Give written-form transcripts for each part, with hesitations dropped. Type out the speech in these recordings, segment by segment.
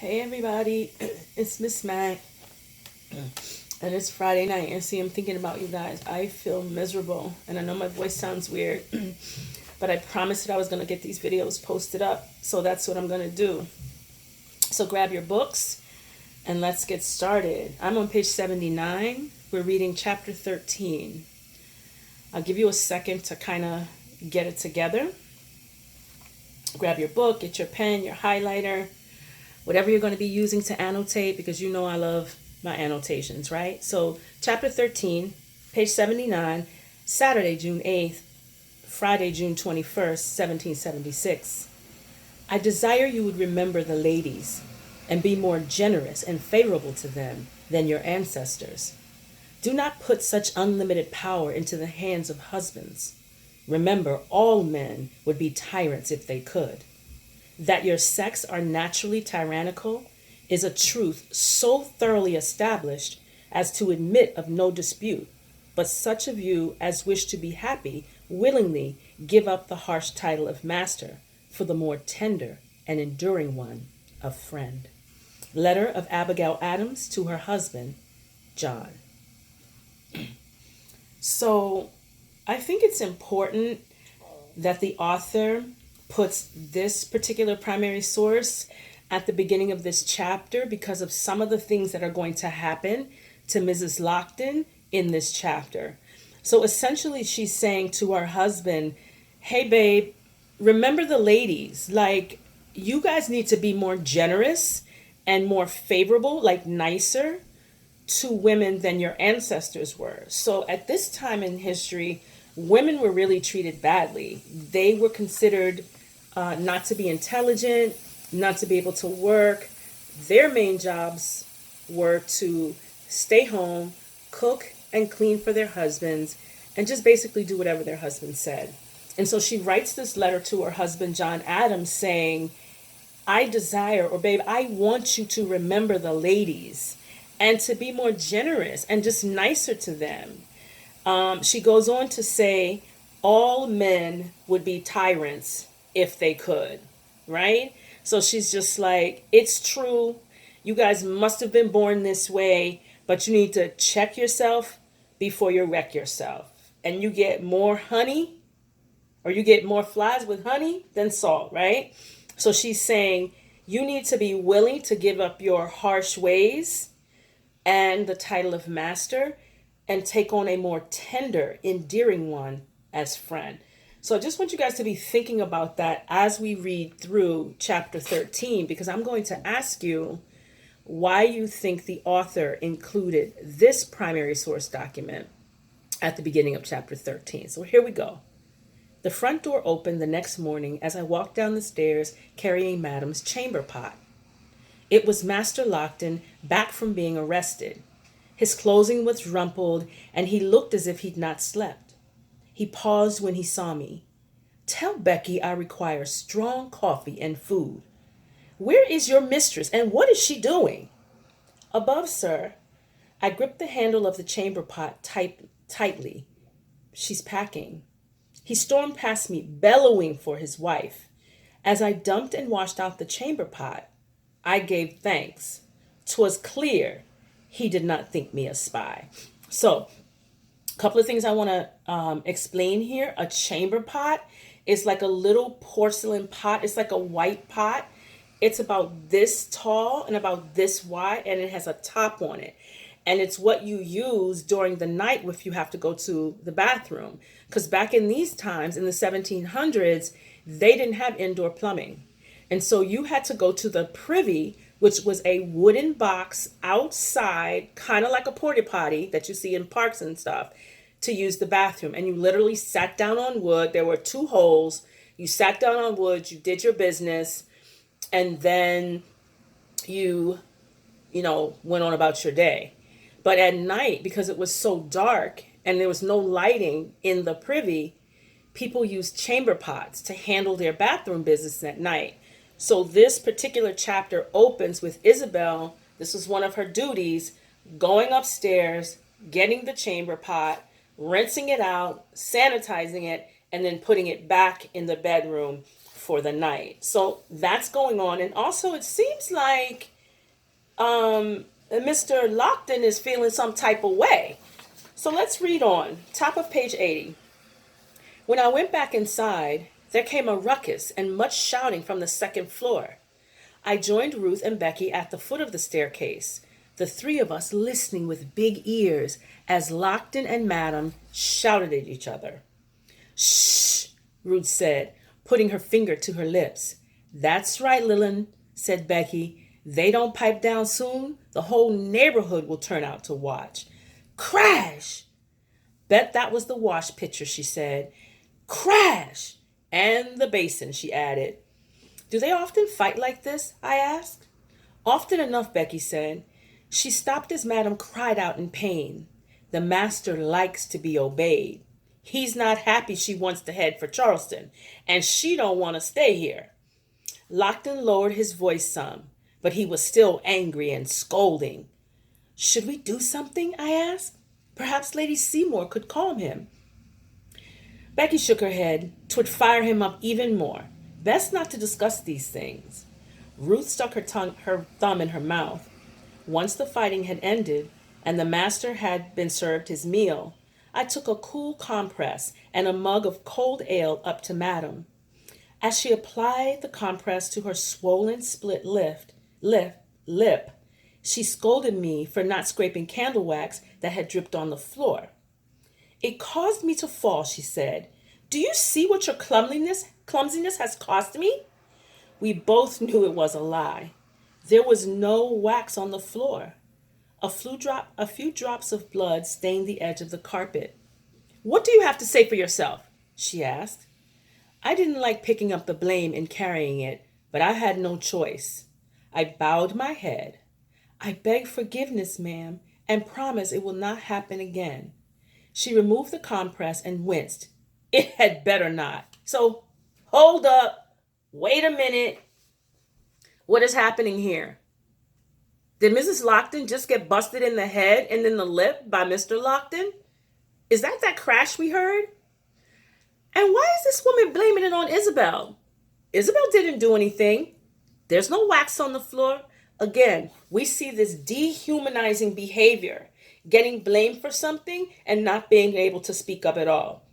Hey everybody, it's Miss Mac, and it's Friday night. And see, I'm thinking about you guys. I feel miserable, and I know my voice sounds weird, but I promised that I was gonna get these videos posted up, so that's what I'm gonna do. So grab your books and let's get started. I'm on page 79. We're reading chapter 13. I'll give you a second to kind of get it together. Grab your book, get your pen, your highlighter, whatever you're going to be using to annotate, because you know I love my annotations, right? So, chapter 13, page 79, Saturday, June 8th, Friday, June 21st, 1776. I desire you would remember the ladies and be more generous and favorable to them than your ancestors. Do not put such unlimited power into the hands of husbands. Remember, all men would be tyrants if they could. That your sex are naturally tyrannical is a truth so thoroughly established as to admit of no dispute, but such of you as wish to be happy willingly give up the harsh title of master for the more tender and enduring one of friend. Letter of Abigail Adams to her husband, John. So I think it's important that the author puts this particular primary source at the beginning of this chapter because of some of the things that are going to happen to Mrs. Lockton in this chapter. So essentially, she's saying to her husband, hey, babe, remember the ladies. Like, you guys need to be more generous and more favorable, like nicer to women than your ancestors were. So at this time in history, women were really treated badly. They were considered not to be intelligent, not to be able to work. Their main jobs were to stay home, cook and clean for their husbands, and just basically do whatever their husband said. And so she writes this letter to her husband, John Adams, saying, I desire, or babe, I want you to remember the ladies and to be more generous and just nicer to them. She goes on to say, all men would be tyrants if they could, right? So she's just like, it's true. You guys must have been born this way, but you need to check yourself before you wreck yourself. And you get more honey, or you get more flies with honey than salt, right? So she's saying, you need to be willing to give up your harsh ways and the title of master and take on a more tender, endearing one as friend. So I just want you guys to be thinking about that as we read through chapter 13, because I'm going to ask you why you think the author included this primary source document at the beginning of chapter 13. So here we go. The front door opened the next morning as I walked down the stairs carrying Madam's chamber pot. It was Master Lockton, back from being arrested. His clothing was rumpled, and he looked as if he'd not slept. He paused when he saw me. Tell Becky I require strong coffee and food. Where is your mistress, and what is she doing? Above, sir. I gripped the handle of the chamber pot tightly. She's packing. He stormed past me, bellowing for his wife. As I dumped and washed out the chamber pot, I gave thanks. 'Twas clear he did not think me a spy. So, a couple of things I want to explain here. A chamber pot is like a little porcelain pot. It's like a white pot. It's about this tall and about this wide, and it has a top on it. And it's what you use during the night if you have to go to the bathroom. Because back in these times, in the 1700s, they didn't have indoor plumbing. And so you had to go to the privy, which was a wooden box outside, kind of like a porta potty that you see in parks and stuff, to use the bathroom. And you literally sat down on wood. There were two holes. You sat down on wood, you did your business, and then you went on about your day. But at night, because it was so dark and there was no lighting in the privy, people used chamber pots to handle their bathroom business at night. So this particular chapter opens with Isabel. This was one of her duties, going upstairs, getting the chamber pot, rinsing it out, sanitizing it, and then putting it back in the bedroom for the night. So that's going on. And also, it seems like Mr. Lockton is feeling some type of way. So let's read on. Top of page 80. When I went back inside, there came a ruckus and much shouting from the second floor. I joined Ruth and Becky at the foot of the staircase, the three of us listening with big ears as Lockton and Madame shouted at each other. Shh, Ruth said, putting her finger to her lips. That's right, Lillian, said Becky. They don't pipe down soon, the whole neighborhood will turn out to watch. Crash! Bet that was the wash pitcher, she said. Crash! And the basin, she added. Do they often fight like this? I asked. Often enough, Becky said. She stopped as Madame cried out in pain. The master likes to be obeyed. He's not happy she wants to head for Charleston, and she don't want to stay here. Lockton lowered his voice some, but he was still angry and scolding. Should we do something? I asked. Perhaps Lady Seymour could calm him. Becky shook her head. 'Twould fire him up even more. Best not to discuss these things. Ruth stuck her thumb in her mouth. Once the fighting had ended, and the master had been served his meal, I took a cool compress and a mug of cold ale up to Madame. As she applied the compress to her swollen split lip, she scolded me for not scraping candle wax that had dripped on the floor. It caused me to fall, she said. Do you see what your clumsiness has cost me? We both knew it was a lie. There was no wax on the floor. A few drops of blood stained the edge of the carpet. What do you have to say for yourself? She asked. I didn't like picking up the blame and carrying it, but I had no choice. I bowed my head. I beg forgiveness, ma'am, and promise it will not happen again. She removed the compress and winced. It had better not. So, hold up. Wait a minute. What is happening here? Did Mrs. Lockton just get busted in the head and in the lip by Mr. Lockton? Is that crash we heard? And why is this woman blaming it on Isabel? Isabel didn't do anything. There's no wax on the floor. Again, we see this dehumanizing behavior, getting blamed for something and not being able to speak up at all.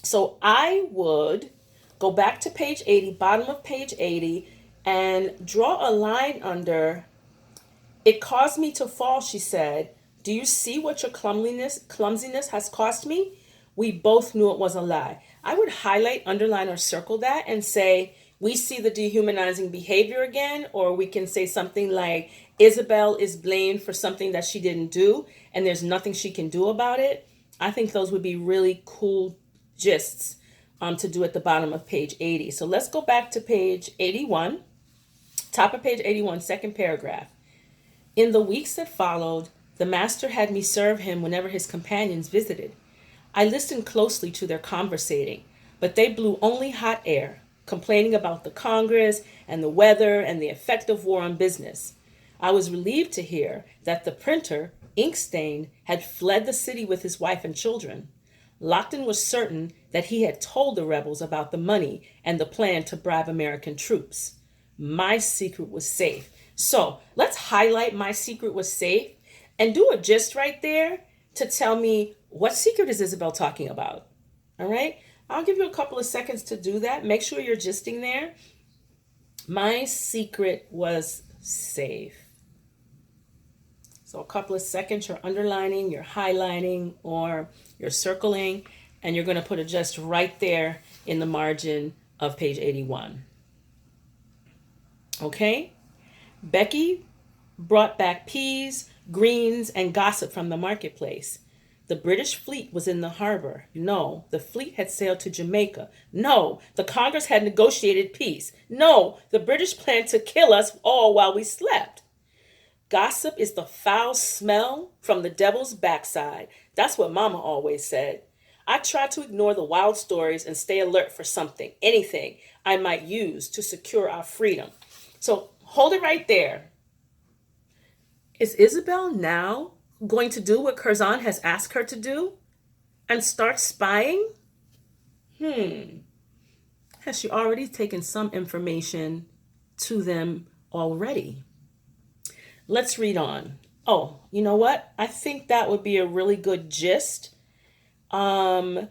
So I would go back to page 80, bottom of page 80, and draw a line under, it caused me to fall, she said. Do you see what your clumsiness has cost me? We both knew it was a lie. I would highlight, underline, or circle that and say, we see the dehumanizing behavior again, or we can say something like, Isabel is blamed for something that she didn't do, and there's nothing she can do about it. I think those would be really cool gists to do at the bottom of page 80. So let's go back to page 81, top of page 81, second paragraph. In the weeks that followed, the master had me serve him whenever his companions visited. I listened closely to their conversating, but they blew only hot air, complaining about the Congress and the weather and the effect of war on business. I was relieved to hear that the printer, ink-stained, had fled the city with his wife and children. Lockton was certain that he had told the rebels about the money and the plan to bribe American troops. My secret was safe. So let's highlight my secret was safe and do a gist right there to tell me what secret is Isabel talking about. All right? I'll give you a couple of seconds to do that. Make sure you're gisting there. My secret was safe. So a couple of seconds, you're underlining, you're highlighting, or you're circling, and you're going to put a gist right there in the margin of page 81. Okay? Becky brought back peas, greens, and gossip from the marketplace. The British fleet was in the harbor. No, the fleet had sailed to Jamaica. No, the Congress had negotiated peace. No, the British planned to kill us all while we slept. Gossip is the foul smell from the devil's backside. That's what Mama always said. I try to ignore the wild stories and stay alert for something, anything I might use to secure our freedom. So hold it right there. Is Isabel now going to do what Curzon has asked her to do and start spying? Have has she already taken some information to them already? Let's read on. Oh, you know what? I think that would be a really good gist. Um,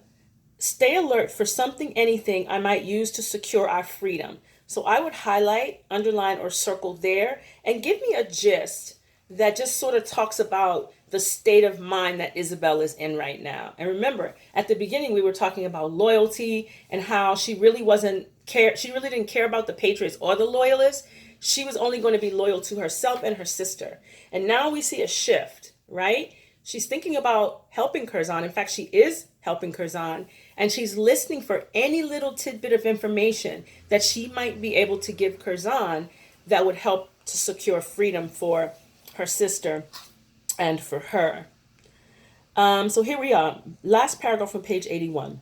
Stay alert for something, anything I might use to secure our freedom. So I would highlight, underline, or circle there and give me a gist that just sort of talks about the state of mind that Isabel is in right now. And remember, at the beginning, we were talking about loyalty and how she really didn't care about the Patriots or the Loyalists. She was only going to be loyal to herself and her sister. And now we see a shift, right? She's thinking about helping Curzon. In fact, she is helping Curzon, and she's listening for any little tidbit of information that she might be able to give Curzon that would help to secure freedom for her sister and for her. So here we are. Last paragraph from page 81.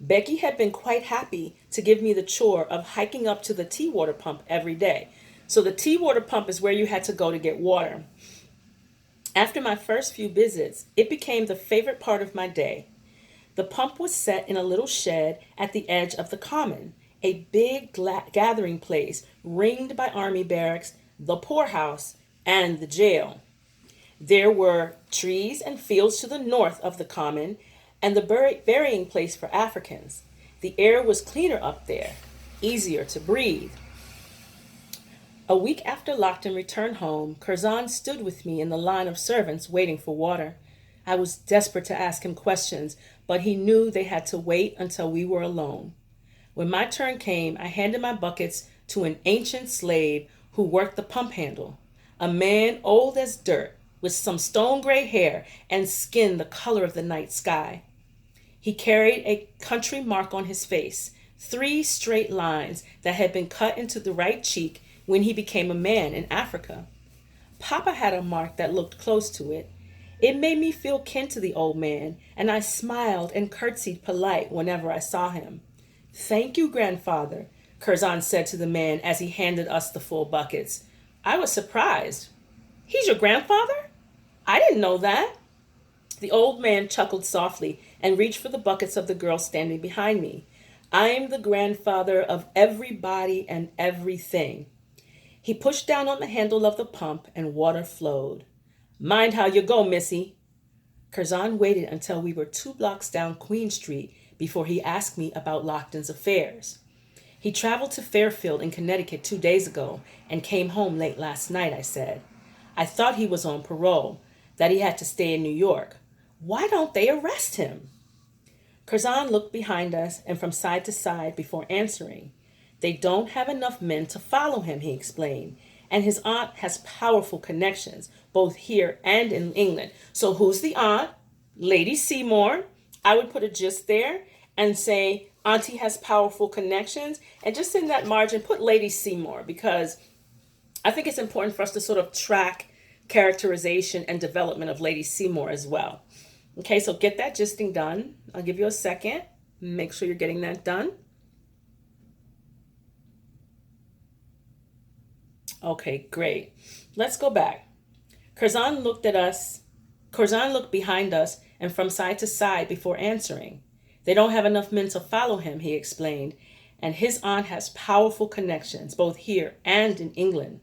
Becky had been quite happy to give me the chore of hiking up to the tea water pump every day. So the tea water pump is where you had to go to get water. After my first few visits, it became the favorite part of my day. The pump was set in a little shed at the edge of the common, a big gathering place ringed by army barracks, the poorhouse, and the jail. There were trees and fields to the north of the common and the burying place for Africans. The air was cleaner up there, easier to breathe. A week after Lockton returned home, Curzon stood with me in the line of servants waiting for water. I was desperate to ask him questions, but he knew they had to wait until we were alone. When my turn came, I handed my buckets to an ancient slave who worked the pump handle, a man old as dirt, with some stone gray hair and skin the color of the night sky. He carried a country mark on his face, 3 straight lines that had been cut into the right cheek when he became a man in Africa. Papa had a mark that looked close to it. It made me feel kin to the old man, and I smiled and curtsied polite whenever I saw him. "Thank you, grandfather," Curzon said to the man as he handed us the full buckets. I was surprised. "He's your grandfather? I didn't know that." The old man chuckled softly and reached for the buckets of the girl standing behind me. "I'm the grandfather of everybody and everything." He pushed down on the handle of the pump and water flowed. "Mind how you go, missy." Curzon waited until we were 2 blocks down Queen Street before he asked me about Lockton's affairs. "He traveled to Fairfield in Connecticut 2 days ago and came home late last night," I said. "I thought he was on parole, that he had to stay in New York. Why don't they arrest him?" Curzon looked behind us and from side to side before answering. "They don't have enough men to follow him," he explained, "and his aunt has powerful connections, both here and in England." So who's the aunt? Lady Seymour. I would put a gist there and say, Auntie has powerful connections, and just in that margin, put Lady Seymour, because I think it's important for us to sort of track characterization and development of Lady Seymour as well. Okay, so get that gisting done. I'll give you a second. Make sure you're getting that done. Okay, great. Let's go back. Curzon looked behind us and from side to side before answering. "They don't have enough men to follow him," he explained, "and his aunt has powerful connections, both here and in England.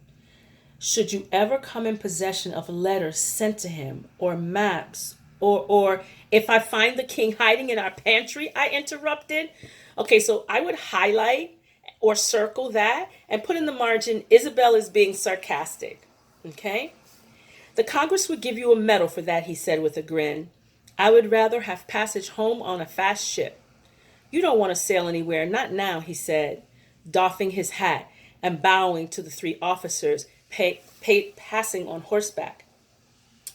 Should you ever come in possession of letters sent to him, or maps, or if I find the king hiding in our pantry," I interrupted. Okay, so I would highlight or circle that and put in the margin, Isabel is being sarcastic. Okay? "The Congress would give you a medal for that," he said with a grin. "I would rather have passage home on a fast ship." "You don't want to sail anywhere, not now," he said, doffing his hat and bowing to the 3 officers passing on horseback.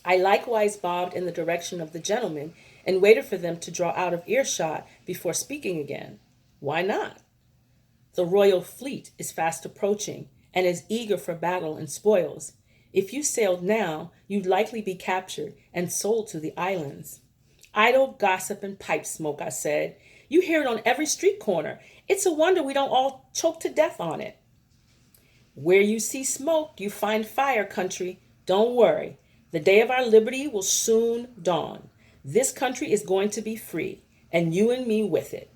I likewise bobbed in the direction of the gentlemen and waited for them to draw out of earshot before speaking again. "Why not?" "The royal fleet is fast approaching and is eager for battle and spoils. If you sailed now, you'd likely be captured and sold to the islands." "Idle gossip and pipe smoke," I said. "You hear it on every street corner. It's a wonder we don't all choke to death on it." "Where you see smoke, you find fire, country. Don't worry. The day of our liberty will soon dawn. This country is going to be free, and you and me with it.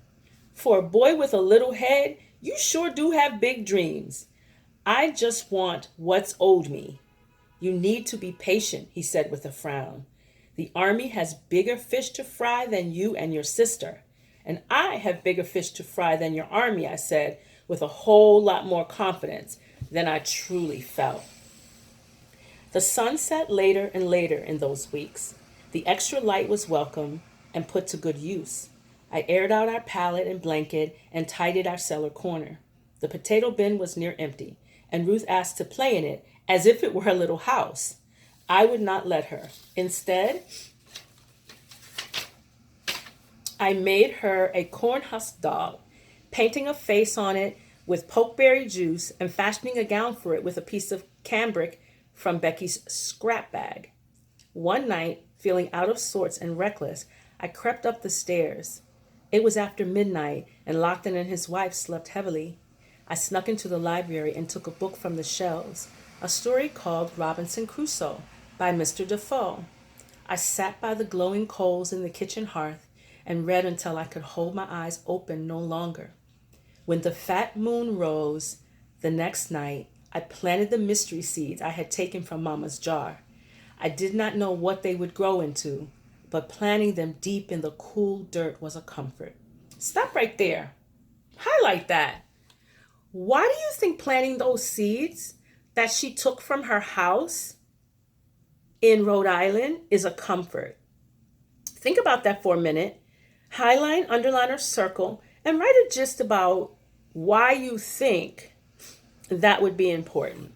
For a boy with a little head, you sure do have big dreams. I just want what's owed me. You need to be patient, he said with a frown. The army has bigger fish to fry than you and your sister. And I have bigger fish to fry than your army, I said, with a whole lot more confidence than I truly felt. The sun set later and later in those weeks. The extra light was welcome and put to good use. I aired out our pallet and blanket and tidied our cellar corner. The potato bin was near empty, and Ruth asked to play in it as if it were her little house. I would not let her. Instead, I made her a corn husk doll, painting a face on it with pokeberry juice and fashioning a gown for it with a piece of cambric from Becky's scrap bag. One night, feeling out of sorts and reckless, I crept up the stairs. It was after midnight, and Lockton and his wife slept heavily. I snuck into the library and took a book from the shelves, a story called Robinson Crusoe by Mr. Defoe. I sat by the glowing coals in the kitchen hearth and read until I could hold my eyes open no longer. When the fat moon rose the next night, I planted the mystery seeds I had taken from Mama's jar. I did not know what they would grow into, but planting them deep in the cool dirt was a comfort. Stop right there. Highlight that. Why do you think planting those seeds that she took from her house in Rhode Island is a comfort? Think about that for a minute. Highlight, underline, or circle, and write a gist about why you think that would be important.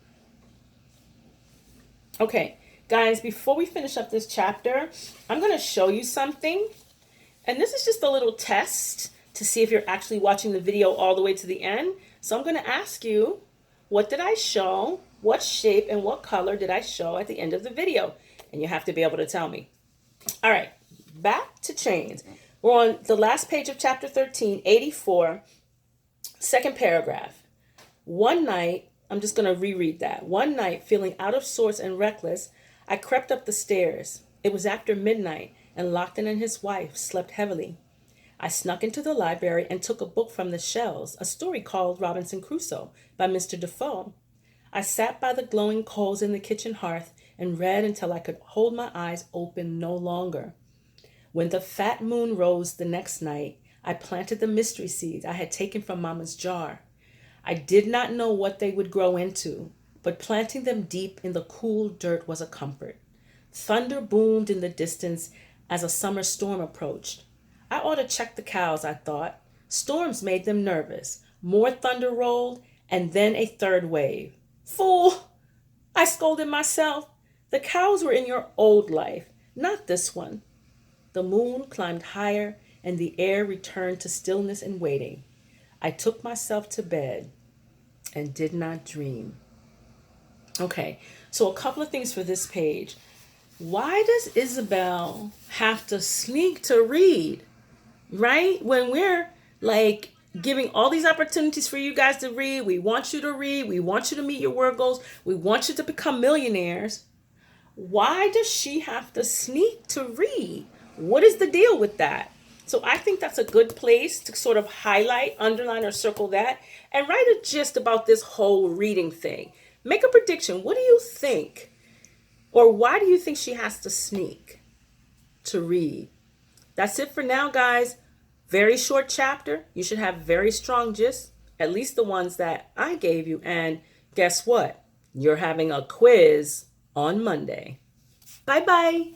Okay, guys, before we finish up this chapter, I'm going to show you something. And this is just a little test to see if you're actually watching the video all the way to the end. So I'm going to ask you, what did I show? What shape and what color did I show at the end of the video? And you have to be able to tell me. All right, back to chains. We're on the last page of chapter 13, 84, second paragraph. One night, I'm just going to reread that. One night, feeling out of sorts and reckless, I crept up the stairs. It was after midnight, and Lockton and his wife slept heavily. I snuck into the library and took a book from the shelves, a story called Robinson Crusoe by Mr. Defoe. I sat by the glowing coals in the kitchen hearth and read until I could hold my eyes open no longer. When the fat moon rose the next night, I planted the mystery seeds I had taken from Mama's jar. I did not know what they would grow into, but planting them deep in the cool dirt was a comfort. Thunder boomed in the distance as a summer storm approached. I ought to check the cows, I thought. Storms made them nervous. More thunder rolled, and then a third wave. Fool! I scolded myself. The cows were in your old life, not this one. The moon climbed higher, and the air returned to stillness and waiting. I took myself to bed and did not dream. Okay, so a couple of things for this page. Why does Isabel have to sneak to read? Right? When we're like giving all these opportunities for you guys to read, we want you to read, we want you to meet your word goals, we want you to become millionaires. Why does she have to sneak to read? What is the deal with that? So I think that's a good place to sort of highlight, underline, or circle that and write a gist about this whole reading thing. Make a prediction. What do you think? Or why do you think she has to sneak to read? That's it for now, guys. Very short chapter. You should have very strong gist, at least the ones that I gave you. And guess what? You're having a quiz on Monday. Bye-bye.